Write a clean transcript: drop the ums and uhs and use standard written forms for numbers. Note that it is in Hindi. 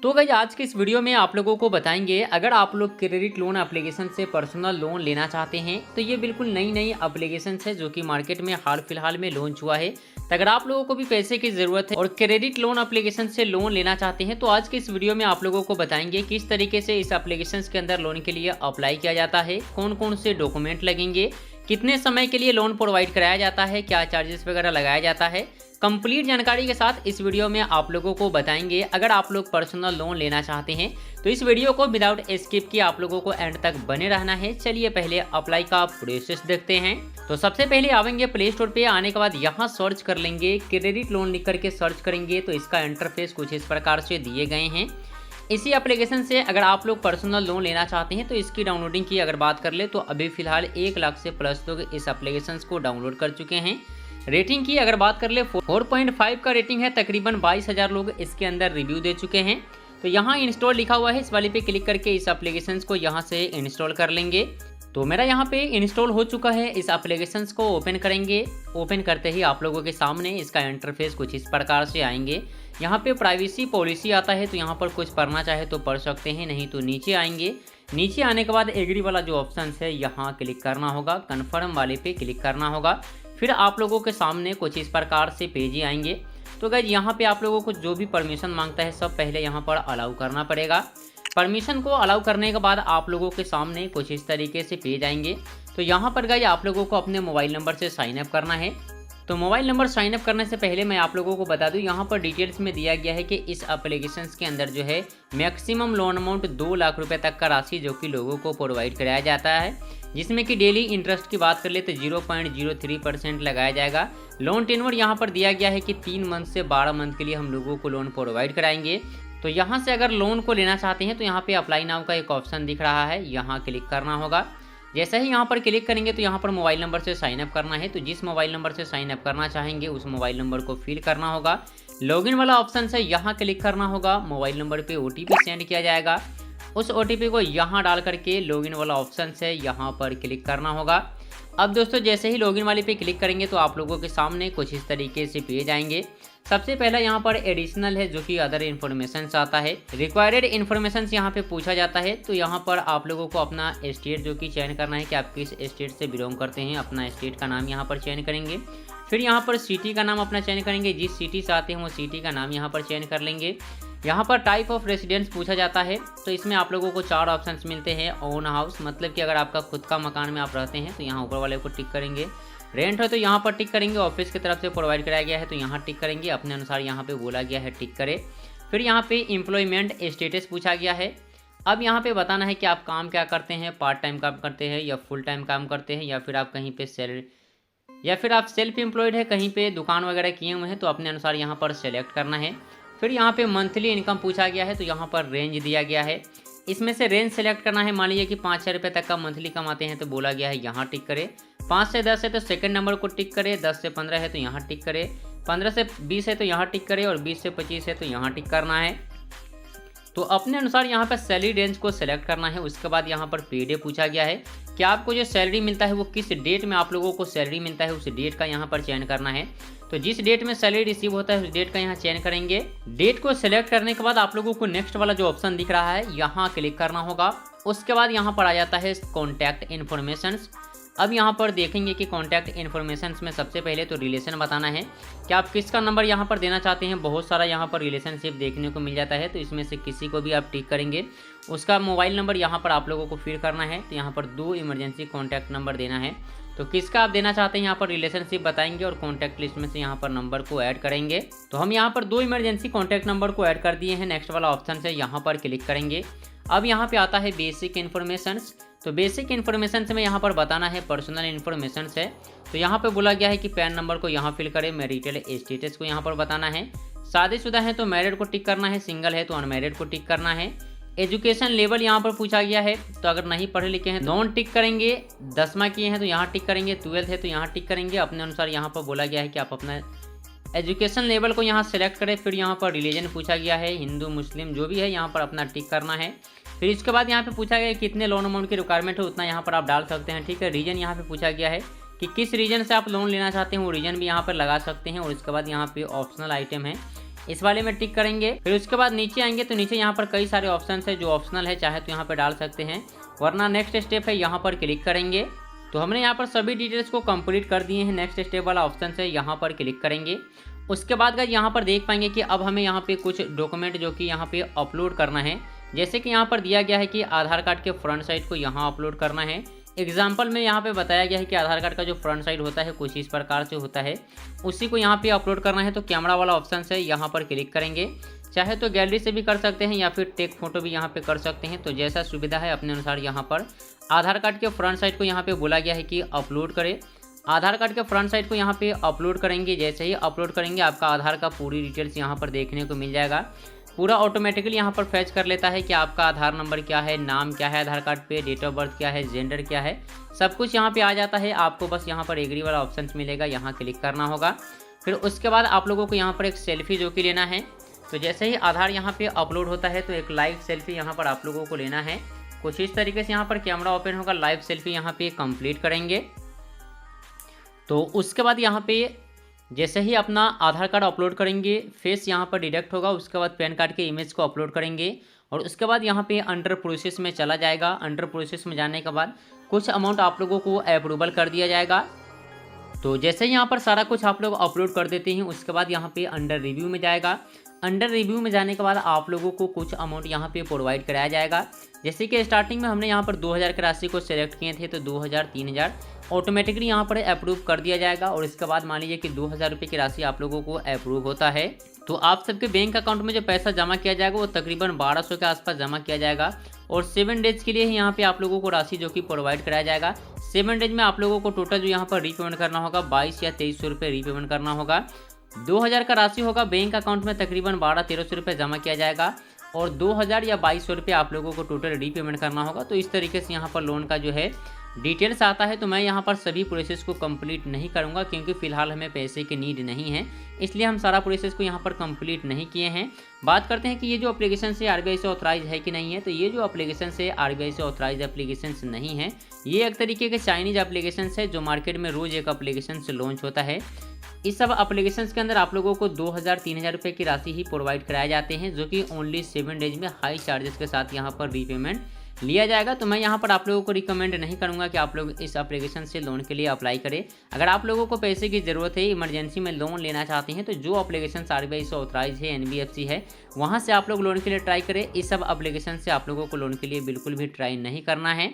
तो गाइस आज के इस वीडियो में आप लोगों को बताएंगे, अगर आप लोग क्रेडिट लोन एप्लीकेशन से पर्सनल लोन लेना चाहते हैं तो ये बिल्कुल नई नई एप्लीकेशन है जो कि मार्केट में हाल फिलहाल में लॉन्च हुआ है। तो अगर आप लोगों को भी पैसे की ज़रूरत है और क्रेडिट लोन एप्लीकेशन से लोन लेना चाहते हैं तो आज के इस वीडियो में आप लोगों को बताएंगे किस तरीके से इस एप्लीकेशन के अंदर लोन के लिए अप्लाई किया जाता है, कौन कौन से डॉक्यूमेंट लगेंगे, कितने समय के लिए लोन प्रोवाइड कराया जाता है, क्या चार्जेस वगैरह लगाया जाता है। कंप्लीट जानकारी के साथ इस वीडियो में आप लोगों को बताएंगे। अगर आप लोग पर्सनल लोन लेना चाहते हैं तो इस वीडियो को विदाउट स्किप किए आप लोगों को एंड तक बने रहना है। चलिए पहले अप्लाई का प्रोसेस देखते हैं। तो सबसे पहले आवेंगे प्ले स्टोर पे, आने के बाद यहाँ सर्च कर लेंगे क्रेडिट लोन लिख करके सर्च करेंगे तो इसका इंटरफेस कुछ इस प्रकार से दिए गए हैं। इसी एप्लीकेशन से अगर आप लोग पर्सनल लोन लेना चाहते हैं तो इसकी डाउनलोडिंग की अगर बात कर ले तो अभी फिलहाल 1 लाख से प्लस लोग इस एप्लीकेशन को डाउनलोड कर चुके हैं। रेटिंग की अगर बात कर ले 4.5 का रेटिंग है, तकरीबन 22,000 लोग इसके अंदर रिव्यू दे चुके हैं। तो यहाँ इंस्टॉल लिखा हुआ है, इस वाले पे क्लिक करके इस एप्लीकेशन को यहाँ से इंस्टॉल कर लेंगे। तो मेरा यहाँ पे इंस्टॉल हो चुका है। इस एप्लीकेशन को ओपन करेंगे। ओपन करते ही आप लोगों के सामने इसका इंटरफेस कुछ इस प्रकार से आएंगे। यहाँ पे प्राइवेसी पॉलिसी आता है तो यहाँ पर कुछ पढ़ना चाहे तो पढ़ सकते हैं, नहीं तो नीचे आएंगे। नीचे आने के बाद एग्री वाला जो ऑप्शन है यहाँ क्लिक करना होगा, कन्फर्म वाले पे क्लिक करना होगा। फिर आप लोगों के सामने कुछ इस प्रकार से पेज ही आएंगे। तो गाइस यहाँ पे आप लोगों को जो भी परमिशन मांगता है सब पहले यहाँ पर अलाउ करना पड़ेगा। परमिशन को अलाउ करने के बाद आप लोगों के सामने कुछ इस तरीके से पेज आएंगे। तो यहाँ पर गाइस आप लोगों को अपने मोबाइल नंबर से साइन अप करना है। तो मोबाइल नंबर साइन अप करने से पहले मैं आप लोगों को बता दूं, यहाँ पर डिटेल्स में दिया गया है कि इस एप्लीकेशन के अंदर जो है मैक्सिमम लोन अमाउंट 2 लाख रुपए तक का राशि जो कि लोगों को प्रोवाइड कराया जाता है, जिसमें कि डेली इंटरेस्ट की बात कर ले तो 0.03% लगाया जाएगा। लोन टेन्योर यहाँ पर दिया गया है कि 3 मंथ से 12 मंथ के लिए हम लोगों को लोन प्रोवाइड कराएंगे। तो यहाँ से अगर लोन को लेना चाहते हैं तो यहाँ पे अप्लाई नाउ का एक ऑप्शन दिख रहा है, यहाँ क्लिक करना होगा। जैसे ही यहाँ पर क्लिक करेंगे तो यहाँ पर मोबाइल नंबर से साइन अप करना है। तो जिस मोबाइल नंबर से साइन अप करना चाहेंगे उस मोबाइल नंबर को फिल करना होगा। लॉगिन वाला ऑप्शन से यहाँ क्लिक करना होगा। मोबाइल नंबर पे OTP सेंड किया जाएगा। उस OTP को यहाँ डाल करके लॉगिन वाला ऑप्शन से यहाँ पर क्लिक करना होगा। अब दोस्तों जैसे ही लॉगिन वाले पे क्लिक करेंगे तो आप लोगों के सामने कुछ इस तरीके से पेज आएंगे। सबसे पहला यहाँ पर एडिशनल है जो कि अदर इन्फॉर्मेशन आता है। रिक्वायर्ड इन्फॉर्मेशन यहाँ पे पूछा जाता है। तो यहाँ पर आप लोगों को अपना स्टेट जो कि चयन करना है कि आप किस स्टेट से बिलोंग करते हैं। अपना स्टेट का नाम यहाँ पर चयन करेंगे। फिर यहाँ पर सिटी का नाम अपना चयन करेंगे, जिस सिटी से आते हैं वो सिटी का नाम यहाँ पर चयन कर लेंगे। यहाँ पर टाइप ऑफ रेसिडेंस पूछा जाता है। तो इसमें आप लोगों को 4 ऑप्शंस मिलते हैं। ओन हाउस मतलब कि अगर आपका खुद का मकान में आप रहते हैं तो यहाँ ऊपर वाले को टिक करेंगे। रेंट है तो यहाँ पर टिक करेंगे। ऑफिस की तरफ से प्रोवाइड कराया गया है तो यहाँ टिक करेंगे। अपने अनुसार यहाँ पे बोला गया है टिक करें। फिर यहाँ पे एम्प्लॉयमेंट स्टेटस पूछा गया है। अब यहाँ पे बताना है कि आप काम क्या करते हैं, पार्ट टाइम काम करते हैं या फुल टाइम काम करते हैं, या फिर आप कहीं पे आप सेल्फ एम्प्लॉयड है, कहीं पे दुकान वगैरह किए हुए हैं। तो अपने अनुसार यहाँ पर सेलेक्ट करना है। फिर यहाँ पे मंथली इनकम पूछा गया है तो यहाँ पर रेंज दिया गया है। इसमें से रेंज सेलेक्ट करना है। मान लीजिए कि 5,000 रुपये तक का मंथली कमाते हैं तो बोला गया है यहाँ टिक करें। 5 से 10 है तो सेकंड नंबर को टिक करें। 10 से 15 है तो यहाँ टिक करें। 15 से 20 है तो यहाँ टिक करें और 20 से 25 है तो यहाँ टिक करना है। तो अपने अनुसार यहाँ पर सैलरी रेंज को सेलेक्ट करना है। उसके बाद यहाँ पर पे डे पूछा गया है कि आपको जो सैलरी मिलता है वो किस डेट में आप लोगों को सैलरी मिलता है, उस डेट का यहाँ पर चयन करना है। तो जिस डेट में सैलरी रिसीव होता है उस डेट का यहाँ चयन करेंगे। डेट को सिलेक्ट करने के बाद आप लोगों को नेक्स्ट वाला जो ऑप्शन दिख रहा है यहाँ क्लिक करना होगा। उसके बाद यहाँ पर आ जाता है कॉन्टैक्ट इन्फॉर्मेशन। अब यहाँ पर देखेंगे कि कॉन्टैक्ट इन्फॉर्मेशन में सबसे पहले तो रिलेशन बताना है कि आप किसका नंबर यहाँ पर देना चाहते हैं। बहुत सारा यहाँ पर रिलेशनशिप देखने को मिल जाता है तो इसमें से किसी को भी आप टिक करेंगे। उसका मोबाइल नंबर यहाँ पर आप लोगों को फिल करना है। तो यहाँ पर 2 इमरजेंसी कॉन्टैक्ट नंबर देना है। तो किसका आप देना चाहते हैं यहाँ पर रिलेशनशिप बताएंगे और कॉन्टैक्ट लिस्ट में से यहाँ पर नंबर को ऐड करेंगे। तो हम यहाँ पर 2 इमरजेंसी कॉन्टैक्ट नंबर को ऐड कर दिए हैं। नेक्स्ट वाला ऑप्शन से यहाँ पर क्लिक करेंगे। अब यहाँ पे आता है बेसिक इन्फॉर्मेशन। तो बेसिक इन्फॉर्मेशन में यहाँ पर बताना है पर्सनल इन्फॉर्मेशन है। तो यहाँ पे बोला गया है कि पैन नंबर को यहाँ फिल करें। मैरिटल स्टेटस को यहाँ पर बताना है। शादीशुदा है तो मैरिड को टिक करना है, सिंगल है तो अनमैरिड को टिक करना है। एजुकेशन लेवल यहाँ पर पूछा गया है। तो अगर नहीं पढ़े लिखे हैं नॉन टिक करेंगे। 10वां किए हैं तो यहाँ टिक करेंगे। 12th है तो यहाँ टिक करेंगे। अपने अनुसार यहाँ पर बोला गया है कि आप अपना एजुकेशन लेवल को यहाँ सेलेक्ट करें। फिर यहाँ पर रिलीजन पूछा गया है, हिंदू मुस्लिम जो भी है यहाँ पर अपना टिक करना है। फिर इसके बाद यहाँ पे पूछा गया है कितने लोन अमाउंट की रिक्वायरमेंट है उतना यहाँ पर आप डाल सकते हैं। ठीक है। रीजन यहाँ पे पूछा गया है कि किस रीजन से आप लोन लेना चाहते हैं वो रीजन भी यहाँ पर लगा सकते हैं। और इसके बाद यहाँ पे ऑप्शनल आइटम है इस वाले में टिक करेंगे। फिर उसके बाद नीचे आएंगे तो नीचे यहाँ पर कई सारे ऑप्शन है जो ऑप्शनल है, चाहे तो यहाँ पर डाल सकते हैं, वरना नेक्स्ट स्टेप है यहाँ पर क्लिक करेंगे। तो हमने यहाँ पर सभी डिटेल्स को कंप्लीट कर दिए हैं। नेक्स्ट स्टेप वाला ऑप्शन है यहाँ पर क्लिक करेंगे। उसके बाद गाइस यहाँ पर देख पाएंगे कि अब हमें यहाँ पे कुछ डॉक्यूमेंट जो कि यहाँ पे अपलोड करना है। जैसे कि यहाँ पर दिया गया है कि आधार कार्ड के फ्रंट साइड को यहाँ अपलोड करना है। एग्जाम्पल में यहाँ पे बताया गया है कि आधार कार्ड का जो फ्रंट साइड होता है कुछ इस प्रकार से होता है, उसी को यहाँ पे अपलोड करना है। तो कैमरा वाला ऑप्शन है यहाँ पर क्लिक करेंगे। चाहे तो गैलरी से भी कर सकते हैं या फिर टेक फोटो भी यहाँ पे कर सकते हैं, तो जैसा सुविधा है अपने अनुसार। यहाँ पर आधार कार्ड के फ्रंट साइड को यहाँ पे बोला गया है कि अपलोड करें। आधार कार्ड के फ्रंट साइड को यहाँ पे अपलोड करेंगे। जैसे ही अपलोड करेंगे आपका आधार का पूरी डिटेल्स यहाँ पर देखने को मिल जाएगा। पूरा ऑटोमेटिकली यहाँ पर फैच कर लेता है कि आपका आधार नंबर क्या है, नाम क्या है आधार कार्ड पे, डेट ऑफ बर्थ क्या है, जेंडर क्या है, सब कुछ यहाँ पे आ जाता है। आपको बस यहाँ पर एग्री वाला ऑप्शन मिलेगा, यहाँ क्लिक करना होगा। फिर उसके बाद आप लोगों को यहाँ पर एक सेल्फी जो कि लेना है। तो जैसे ही आधार यहाँ पे अपलोड होता है तो एक लाइव सेल्फी यहाँ पर आप लोगों को लेना है। कुछ इस तरीके से यहाँ पर कैमरा ओपन होगा, लाइव सेल्फी यहाँ पे कंप्लीट करेंगे। तो उसके बाद यहाँ पे जैसे ही अपना आधार कार्ड अपलोड करेंगे, फेस यहाँ पर डिडक्ट होगा। उसके बाद पैन कार्ड के इमेज को अपलोड करेंगे और उसके बाद यहाँ पे अंडर प्रोसेस में चला जाएगा। अंडर प्रोसेस में जाने के बाद कुछ अमाउंट आप लोगों को अप्रूवल कर दिया जाएगा। तो जैसे ही यहाँ पर सारा कुछ आप लोग अपलोड कर देते हैं, उसके बाद यहाँ पे अंडर रिव्यू में जाएगा। अंडर रिव्यू में जाने के बाद आप लोगों को कुछ अमाउंट यहाँ पे प्रोवाइड कराया जाएगा। जैसे कि स्टार्टिंग में हमने यहाँ पर 2000 की राशि को सिलेक्ट किए थे, तो 2000 3000 ऑटोमेटिकली यहाँ पर अप्रूव कर दिया जाएगा। और इसके बाद मान लीजिए कि 2000 रुपये की राशि आप लोगों को अप्रूव होता है, तो आप सबके बैंक अकाउंट में जो पैसा जमा किया जाएगा वो तकरीबन 1200 के आसपास जमा किया जाएगा। और 7 डेज के लिए यहाँ पे आप लोगों को राशि जो कि प्रोवाइड कराया जाएगा। 7 डेज में आप लोगों को टोटल जो यहाँ पर रीपेमेंट करना होगा 22 या 2300 रुपये रीपेमेंट करना होगा। 2000 का राशि होगा, बैंक अकाउंट में तकरीबन 1200-1300 रुपये जमा किया जाएगा और 2000 या 2200 रुपये आप लोगों को टोटल रीपेमेंट करना होगा। तो इस तरीके से यहाँ पर लोन का जो है डिटेल्स आता है। तो मैं यहाँ पर सभी प्रोसेस को कंप्लीट नहीं करूँगा क्योंकि फ़िलहाल हमें पैसे की नीड नहीं है, इसलिए हम सारा प्रोसेस को यहाँ पर कंप्लीट नहीं किए हैं। बात करते हैं कि ये जो एप्लीकेशन से आरबीआई से ऑथराइज है कि नहीं है। तो ये जो एप्लीकेशन से आरबीआई से ऑथराइज एप्लीकेशन नहीं है, ये एक तरीके के चाइनीज एप्लीकेशन है जो मार्केट में रोज़ एक एप्लीकेशन से लॉन्च होता है। इस सब एप्लीकेशन के अंदर आप लोगों को 2000-3000 रुपये की राशि ही प्रोवाइड कराए जाते हैं, जो कि ओनली 7 डेज में हाई चार्जेस के साथ यहाँ पर रीपेमेंट लिया जाएगा। तो मैं यहाँ पर आप लोगों को रिकमेंड नहीं करूँगा कि आप लोग इस एप्लीकेशन से लोन के लिए अप्लाई करें। अगर आप लोगों को पैसे की ज़रूरत है, इमरजेंसी में लोन लेना चाहते हैं, तो जो एप्लीकेशन आरबीआई से ऑथराइज है, एनबीएफसी है, वहाँ से आप लोग लोन के लिए ट्राई करें। इस सब एप्लीकेशन से आप लोगों को लोन के लिए बिल्कुल भी ट्राई नहीं करना है।